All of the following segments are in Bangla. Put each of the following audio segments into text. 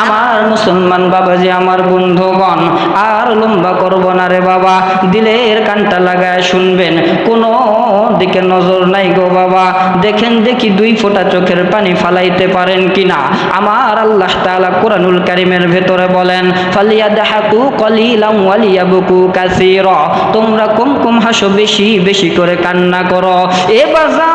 আমার মুসলমান বাবাজি, আমার বন্ধুগণ, আর লম্বা করব না রে বাবা, দিলের কানটা লাগায় শুনবেন, কোনো দিকে নজর নাই গো বাবা। দেখেন দেখি 2 ফোঁটা চোখের পানি ফালাইতে পারেন কিনা। আমার আল্লাহ তাআলা কোরআনুল কারীমের ভেতরে বলেন, ফালিয়াদহাকু কলিলাম ওয়ালিয়াবকু কাসীরা, তোমরা কম কম হাসো, বেশি বেশি করে কান্না করো। এ বাজান,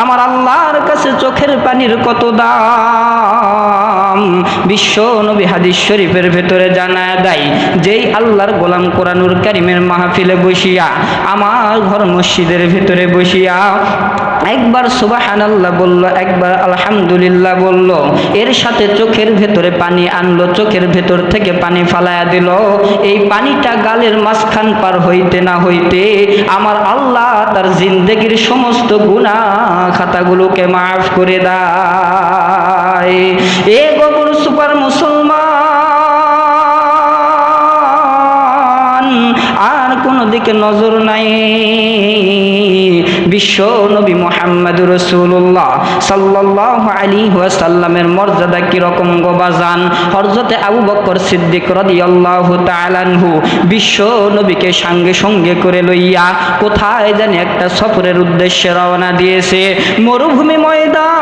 আমার আল্লাহর কাছে চোখের পানির কত দাম। বিশ্ব নবী হাদিস শরীফের ভেতরে জানায় দেয়, যেই আল্লাহর গোলাম কোরআনুল কারীমের মাহফিলে বসিয়া, আমার ঘর মসজিদের ভেতরে বসিয়া একবার সুবহানাল্লাহ বলল, একবার আলহামদুলিল্লাহ বলল, এর সাথে চোখের ভেতরে পানি আনলো, চোখের ভেতর থেকে পানি ফালায়া দিল। এই পানিটা গালের মাঝখান পার হইতে না হইতে আমার আল্লাহ তার জিন্দেগির সমস্ত গুনাহ খাতাগুলোকে মাফ করে দেয়। এ গবর সুপার মুসলমান, আর কোন দিকে নজর নাই। বিশ্ব নবী মুহাম্মদুর রাসূলুল্লাহ সাল্লাল্লাহু আলাইহি ওয়াসাল্লামের মর্যাদা কি রকম গো বাজান। হযরতে আবু বকর সিদ্দিক রাদিয়াল্লাহু তাআলা আনহু বিশ্ব নবীকে সঙ্গে সঙ্গে করে লইয়া কোথায় জানি একটা সফরের উদ্দেশ্যে রওনা দিয়েছে। মরুভূমি ময়দান,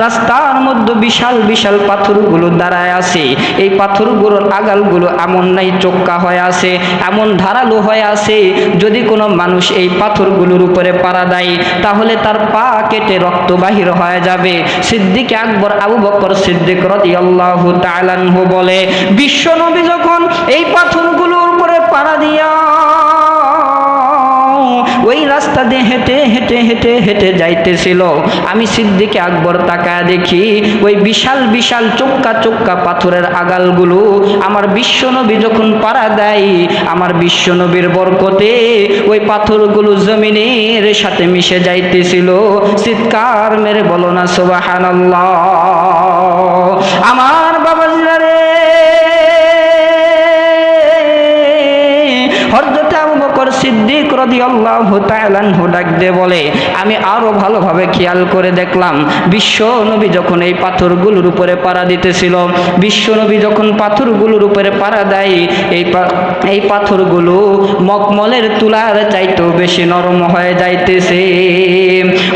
রাস্তার মধ্যে বিশাল বিশাল পাথরগুলো দাঁড়ায় আছে। এই পাথরগুলোর আগালগুলো এমন নাই চোক্কা হয়ে আছে, এমন ধারালো হয়ে আছে, যদি কোনো মানুষ এই পাথরগুলোর উপরে পাড়া দেয় তাহলে তার পা কেটে রক্ত বাহির হয়ে যাবে। সিদ্দিক আকবর আবু বকর সিদ্দিক রাদিয়াল্লাহু তাআলা আনহু বলে, বিশ্ব নবী যখন এই পাথরগুলোর উপরে পাড়া দিয়া ওই রাস্তা দিয়ে হেঁটে হেঁটে হেঁটে হেঁটে যাইতেছিল, আমি সিদ্দিক আকবর তাকায় দেখি ওই বিশাল বিশাল চোক্কা চোক্কা পাথরের আগালগুলো আমার বিশ্বনবী যখন পাড়া দেয়, আমার বিশ্বনবীর বরকতে ওই পাথরগুলো জমিনের সাথে মিশে যাইতেছিল। চিৎকার মেরে বলো না সুবহানাল্লাহ। আমার বাবাজিরা রে, হযরত আবু বকর সিদ্দিক রাদিয়াল্লাহু তাআলা আনহু ডাক দিয়ে বলে, আমি আরো ভালোভাবে খেয়াল করে দেখলাম, বিশ্ব নবী যখন এই পাথরগুলোর উপরে পাড়া দিতেছিল, বিশ্ব নবী যখন পাথরগুলোর উপরে পাড়া দেয়, এই পাথরগুলো মকমলের তুলার চাইতেও বেশি নরম হয়ে যাইতেছে।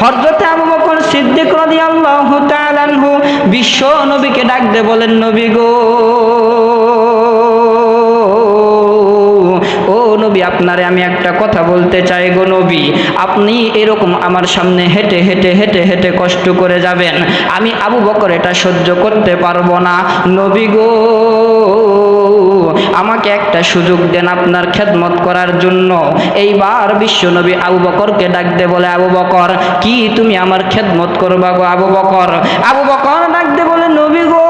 হযরত আবু বকর সিদ্দিক রাদিয়াল্লাহু তাআলা আনহু বিশ্ব নবীকে ডাক দিয়ে বলেন, নবী গো, ও নবী, আপনারে আমি একটা কথা বলতে চাই গো নবী। আপনি এরকম আমার সামনে হেঁটে হেঁটে হেঁটে হেঁটে কষ্ট করে যাবেন, আমি আবু বকর এটা সহ্য করতে পারবো না। নবী গো, আমাকে একটা সুযোগ দেন আপনার খেদমত করার জন্য। এইবার বিশ্ব নবী আবু বকরকে ডাক দে বলে, আবু বকর, কি তুমি আমার খেদমত করবা গো আবু বকর? আবু বকর ডাক দে বলে, নবী গো,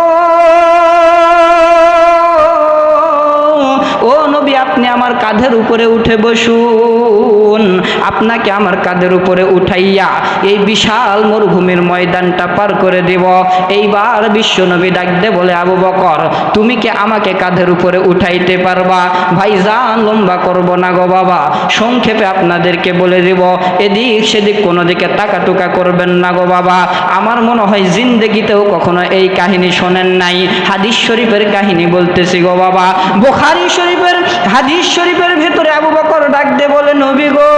ও নবী, আপনি আমার কাঁধের উপরে উঠে বসুন, আপনাকে আমার কাঁধের উপরে উঠাইয়া এই বিশাল মরুভূমির ময়দানটা পার করে দেব। এইবার বিশ্ব নবী ডাক দে বলে, আবু বকর, তুমি কি আমাকে কাঁধের উপরে উঠাইতে পারবা? ভাইজান, লম্বা করব না গো বাবা, সংক্ষেপে আপনাদেরকে বলে দেব, এদিক সেদিক কোনো দিকে তাকাটুকা করবেন না গো বাবা। আমার মনে হয় জিন্দেগিতেও কখনো এই কাহিনী শোনেন নাই। হাদিস শরীফের কাহিনী বলতেছি গো বাবা। বুখারী শরীফের হাদিস শরীফের ভেতরে আবু বকর ডাক দে বলে, নবী গো,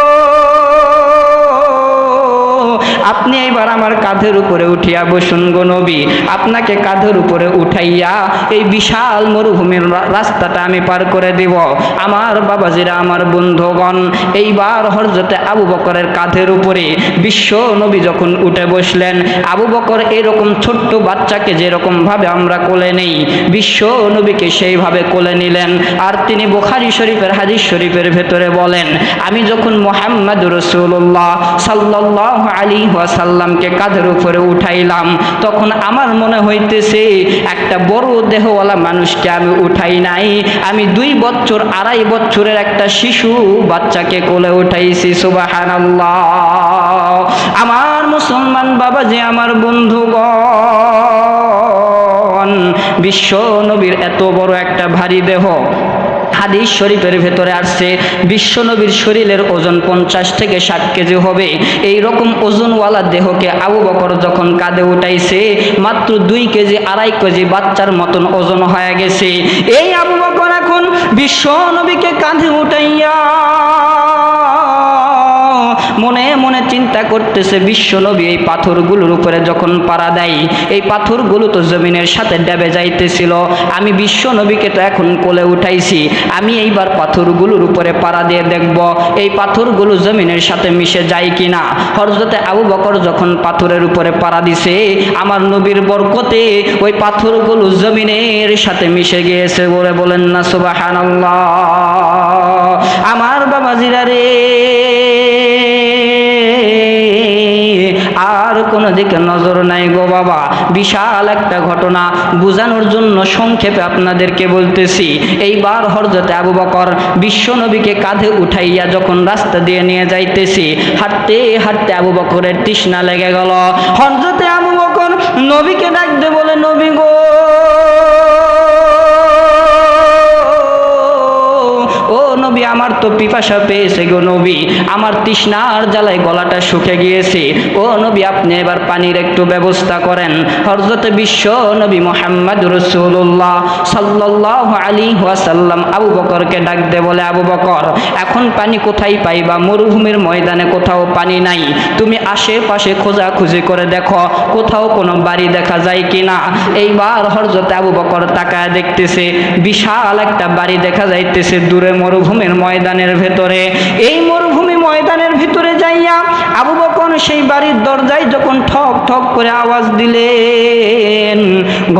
আপনি এইবার আমার কাঁধের উপরে উঠিয়া বসুন গো নবী, আপনাকে কাঁধের উপরে উঠাইয়া এই বিশাল মরুভূমির রাস্তাটা আমি পার করে দেব। আমার বাবাজিরা, আমার বন্ধুগণ, এইবার হযরতে আবু বকরের কাঁধের উপরে বিশ্ব নবী যখন উঠে বসলেন, আবু বকর এরকম ছোট্ট বাচ্চাকে যেরকম ভাবে আমরা কোলে নেই, বিশ্ব নবীকে সেইভাবে কোলে নিলেন। আর তিনি বুখারী শরীফের হাদিস শরীফের ভেতরে বলেন, আমি যখন মুহাম্মদুর রাসূলুল্লাহ সাল্লাল্লাহু আলাইহি ওয়াসাল্লামকে কাঁধের উপরে উঠাইলাম, তখন আমার মনে হইতেছে একটা বড় দেহওয়ালা মানুষকে আমি উঠাই নাই, আমি 2 বছর 2.5 বছরের একটা শিশু বাচ্চাকে কোলে উঠাইছি। সুবহানাল্লাহ। আমার মুসলমান বাবাজি, আমার বন্ধুগণ, বিশ্ব নবীর এত বড় একটা ভারী দেহ, হাদিস শরীফের ভেতরে আসছে বিশ্বনবীর শরীরের ওজন 50 থেকে 60 কেজি হবে। এই রকম ওজনওয়ালা দেহকে আবু বকর যখন কাঁধে উঠাইছে মাত্র 2 কেজি 2.5 কেজি বাচ্চার মতন ওজন হয়ে গেছে। এই আবু বকর এখন বিশ্বনবীকে কাঁধে উঠাইয়া মনে মনে চিন্তা করতেছে, বিশ্বনবী এই পাথরগুলোর উপরে যখন পাড়া দেয়, এই পাথরগুলো তো জমিনের সাথে ডেবে যাইতেছিল, আমি বিশ্বনবীকে তো এখন কোলে উঠাইছি, আমি এইবার পাথরগুলোর উপরে পাড়া দিয়ে দেখব এই পাথরগুলো জমিনের সাথে মিশে যায় কিনা। হযরতে আবু বকর যখন পাথরের উপরে পাড়া দিছে, আমার নবীর বরকতে ওই পাথরগুলো জমিনের সাথে মিশে গিয়েছে। বলে বলেন না সুবহানাল্লাহ। আমার বাবাজিরা রে, আর কোনো দিকে নজর নাই গো বাবা। বিশাল একটা ঘটনা বোঝানোর জন্য সংক্ষেপে আপনাদেরকে বলতেছি। এইবার হযরতে আবু বকর বিশ্বনবীকে কাঁধে উঠাইয়া যখন রাস্তা দিয়ে নিয়ে যাইতেছি, হাঁটতে হাঁটতে আবু বকরের তৃষ্ণা লেগে গেল। হযরতে আবু বকর নবীকে ডাকতে বলে, নবী গো, ও নবী, আমার তো পিপাসা পেয়েছে গো নবী, আমার তৃষ্ণার জ্বালায় গলাটা শুকে গিয়েছে। ও নবী, আপনি এবার পানির একটু ব্যবস্থা করেন। হযরতে বিশ্ব নবী মুহাম্মদ রাসূলুল্লাহ সাল্লাল্লাহু আলাইহি ওয়াসাল্লাম আবু বকরকে ডাক দে বলে, আবু বকর, এখন পানি কোথায় পাইবা? মরুভূমির ময়দানে কোথাও পানি নাই, তুমি আশেপাশে খোঁজাখুঁজি করে দেখো কোথাও কোনো বাড়ি দেখা যায় কিনা। এইবার হযরতে আবু বকর তাকায় দেখতেছে বিশাল একটা বাড়ি দেখা যাইতেছে দূরে মরুভূমির ময়দানের ভেতরে। এই মরুভূমি ময়দানের ভিতরে যাইয়া আবু বকর সেই বাড়ির দরজায় যখন ঠক ঠক করে আওয়াজ দিলেন,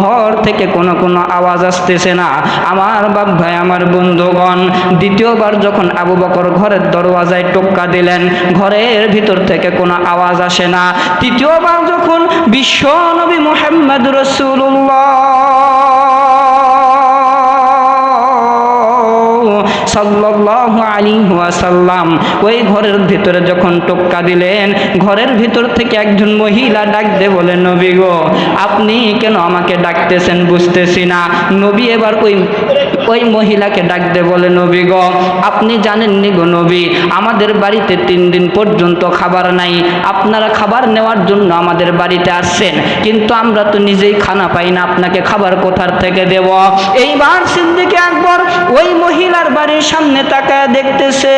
ঘর থেকে কোনো আওয়াজ আসতেছে না। আমার বাপ ভাই, আমার বন্ধুগণ, দ্বিতীয়বার যখন আবু বকর ঘরের দরওয়াজায় টোক্কা দিলেন, ঘরের ভিতর থেকে কোনো আওয়াজ আসে না। তৃতীয়বার যখন বিশ্ব নবী মুহাম্মদ রাসূলুল্লাহ সাল্লাল্লাহু আলাইহি ওয়াসাল্লাম ওই ঘরের ভিতরে যখন টোক্কা দিলেন, ঘরের ভিতর থেকে একজন মহিলা ডাক দে বলে, নবী গো, আপনি কেন আমাকে ডাকতেছেন বুঝতেছি না। নবী এবার ওই মহিলাকে ডাক দে বলে, নবী গো, আপনি জানেননি গো নবী, আমাদের বাড়িতে 3 দিন পর্যন্ত খাবার নাই, আপনারা খাবার নেওয়ার জন্য আমাদের বাড়িতে আসছেন, কিন্তু আমরা তো নিজেই খানা পাই না, আপনাকে খাবার কোথার থেকে দেব? এইবার সিদ্দিক আকবর ওই মহিলার বাড়ির সামনে তাকায় দেখতেছে,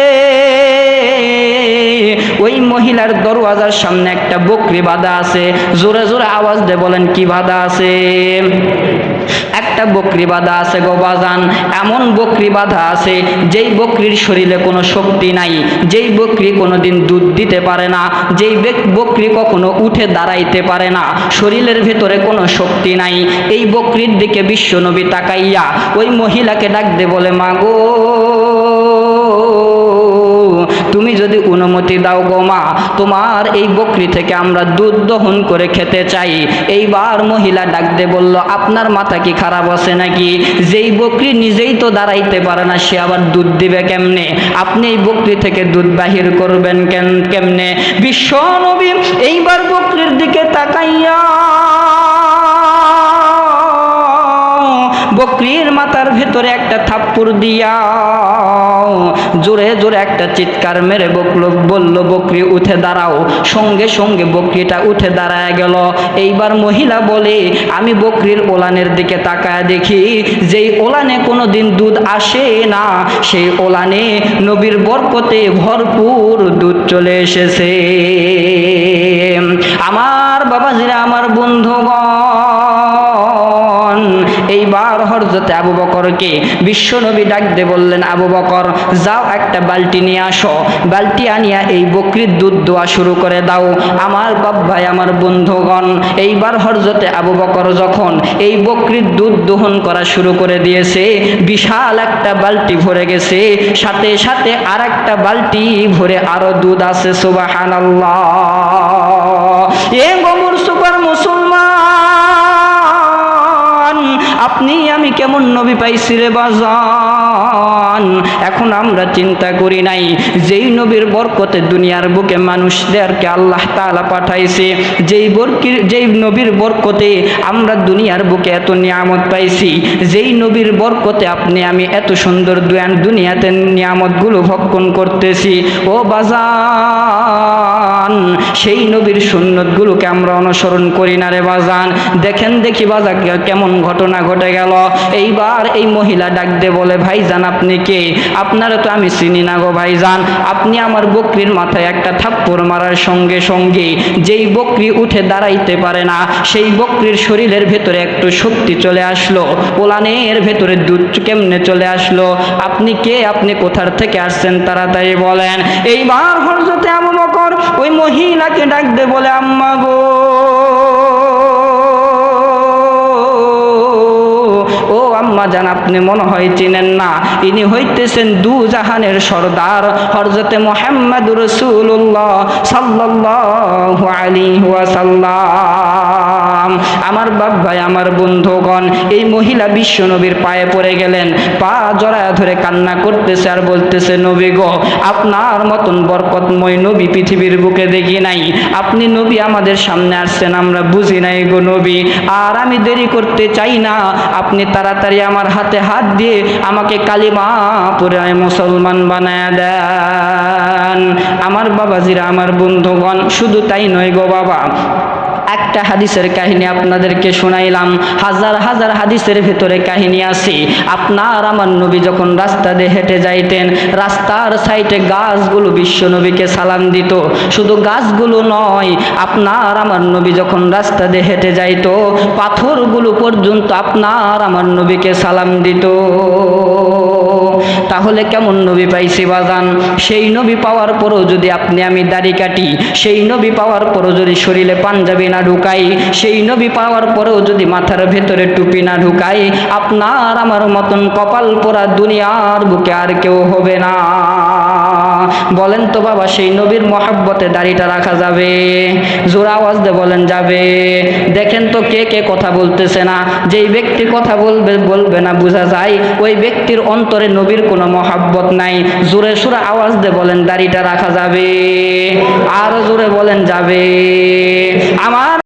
ওই মহিলার দরওয়াজার সামনে একটা বকরি বাঁধা আছে। জোরে জোরে আওয়াজ দে বলেন, কি বাঁধা আছে? একটা বকরি বাঁধা আছে গো বাজান। এমন বকরি বাঁধা আছে যেই বকরির শরীরে কোনো শক্তি নাই, যেই বকরি কোনোদিন দুধ দিতে পারে না, যেই বকরি কখনো উঠে দাঁড়াইতে পারে না, শরীরের ভেতরে কোনো শক্তি নাই। এই বকরির দিকে বিশ্বনবী তাকাইয়া ওই মহিলাকে ডাক দে বলে, মা গো, তুমি যদি অনুমতি দাও গো মা, তোমার এই বকরি থেকে আমরা দুধ দহন করে খেতে চাই। এইবার মহিলা ডাক দে বলল, আপনার মাথা কি খারাপ আছে নাকি? যেই বকরি নিজেই তো দাঁড়াইতে পারে না, সে আবার দুধ দিবে কেমনে? আপনি এই বকরি থেকে দুধ বাহির করবেন কেমনে? বিশ্ব নবী এইবার বকরির দিকে তাকাইয়া বকরির মাথার ভেতরে একটা থাপ্পড় দিয়া জোরে জোরে একটা চিৎকার মেরে বলল, বকরি উঠে দাঁড়াও। সঙ্গে সঙ্গে বকরিটা উঠে দাঁড়ায় গেল। এইবার মহিলা বলে, আমি বকরির ওলানের দিকে তাকায় দেখি, যেই ওলানে কোনোদিন দুধ আসে না, সেই ওলানে নবীর বরকতে ভরপুর দুধ চলে এসেছে। আমার বাবাজিরা, আমার বন্ধুগণ, এইবার হযরতে আবু বকরকে বিশ্বনবী ডাক দে বললেন, আবু বকর, যাও একটা বালতি নিয়ে আসো, বালতি আনিয়া এই বকরির দুধ দোয়া শুরু করে দাও। আমার বাপ ভাই, আমার বন্ধুগণ, এইবার হযরতে আবু বকর যখন এই বকরির দুধ দহন করা শুরু করে দিয়েছে, বিশাল একটা বালতি ভরে গেছে, সাথে সাথে আর একটা বালতি ভরে আরো দুধ আছে। সুবহানাল্লাহ। এ গোমর সুপার মুসলমান, আপনি আমি কেমন নবী পাইছি রে বাজান? এখন আমরা চিন্তা করি নাই যেই নবীর বরকতে দুনিয়ার বুকে মানুষদেরকে আল্লাহ তাআলা পাঠাইছে, যেই নবীর বরকতে আমরা দুনিয়ার বুকে এত নিয়ামত পাইছি, যেই নবীর বরকতে আপনি আমি এত সুন্দর দুনিয়াতে নিয়ামতগুলো ভক্ষণ করতেছি, ও বাজান সেই নবীর সুন্নতগুলোকে আমরা অনুসরণ করি না রে বাজান। দেখেন দেখি বাজান কেমন ঘটনা ঘটে গেল। এইবার এই মহিলা ডাক দিয়ে বলে, ভাইজান আপনি কে? আপনারা তো আমি চিনি না গো ভাইজান। আপনি আমার বকরির মাথায় একটা থাপ্পড় মারার সঙ্গে সঙ্গে যেই বকরি উঠে দাঁড়াইতে পারে না, সেই বকরির শরীরের ভেতরে একটু শক্তি চলে আসলো, ওলানের ভেতরে দুধ কেমনে চলে আসলো? আপনি কে? আপনি কোথার থেকে আসছেন তাড়াতাড়ি বলেন। এইবার হযরতে আবু বকর ওই মহিলাকে ডাক দিয়ে বলে, আম্মা গো, ও আম্মা জান, আপনি মনে হয় চিনেন না, ইনি হইতেছেন দু জাহানের সরদার হযরতে মুহাম্মদুর রাসূলুল্লাহ সাল্লাল্লাহু আলাইহি ওয়াসাল্লাম। আমার বাপ ভাই, আমার বন্ধুগণ, এই মহিলা বিশ্ব নবীর পায়ে পড়ে গেলেন, পা জড়ায় ধরে কান্না করতেছে আর বলতেছে, নবী গো, আপনার মতন বরকতময় নবী পৃথিবীর বুকে দেখি নাই। আপনি নবী আমাদের সামনে আসছেন, আমরা বুঝি নাই গো নবী। আর আমি দেরি করতে চাই না, আপনি তাড়াতাড়ি আমার হাতে হাত দিয়ে আমাকে কালিমা পড়ে মুসলমান বানায় দেন। আমার বাবাজিরা, আমার বন্ধুগণ, শুধু তাই নয় গো বাবা, একটা হাদিসের কাহিনী আপনাদেরকে শোনাইলাম, হাজার হাজার হাদিসের ভেতরে কাহিনী আছে। আপনার আমার নবী যখন রাস্তা দিয়ে হেঁটে যাইতেন, রাস্তার সাইডে গাছগুলো বিশ্ব নবীকে সালাম দিত। শুধু গাছগুলো নয়, আপনার আমার নবী যখন রাস্তা দিয়ে হেঁটে যাইতো, পাথরগুলো পর্যন্ত আপনার আমার নবীকে সালাম দিত। তাহলে কেমন নবী পাইছি বাজান? সেই নবী পাওয়ার পরও যদি আপনি আমি দাড়ি কাটি, সেই নবী পাওয়ার পরও যদি শরীরে পাঞ্জাবি না ঢুকাই, সেই নবী পাওয়ার পরেও যদি মাথার ভেতরে টুপি না ঢুকাই, আপনার আমার মতন কপাল পোড়া দুনিয়ার বুকে আর কেউ হবে না। বলেন তো বাবা, সেই নবীর মহব্বতে দাড়িটা রাখা যাবে? জোর আওয়াজ দিয়ে বলেন, যাবে? দেখেন তো কে কে কথা বলতেছে না। যেই ব্যক্তি কথা বলবে না, বোঝা যায় ওই ব্যক্তির অন্তরে নবীর কোনো মহব্বত নাই। জোরে সুরে আওয়াজ দিয়ে বলেন, দাড়িটা রাখা যাবে? আরো জোরে বলেন, যাবে? আমার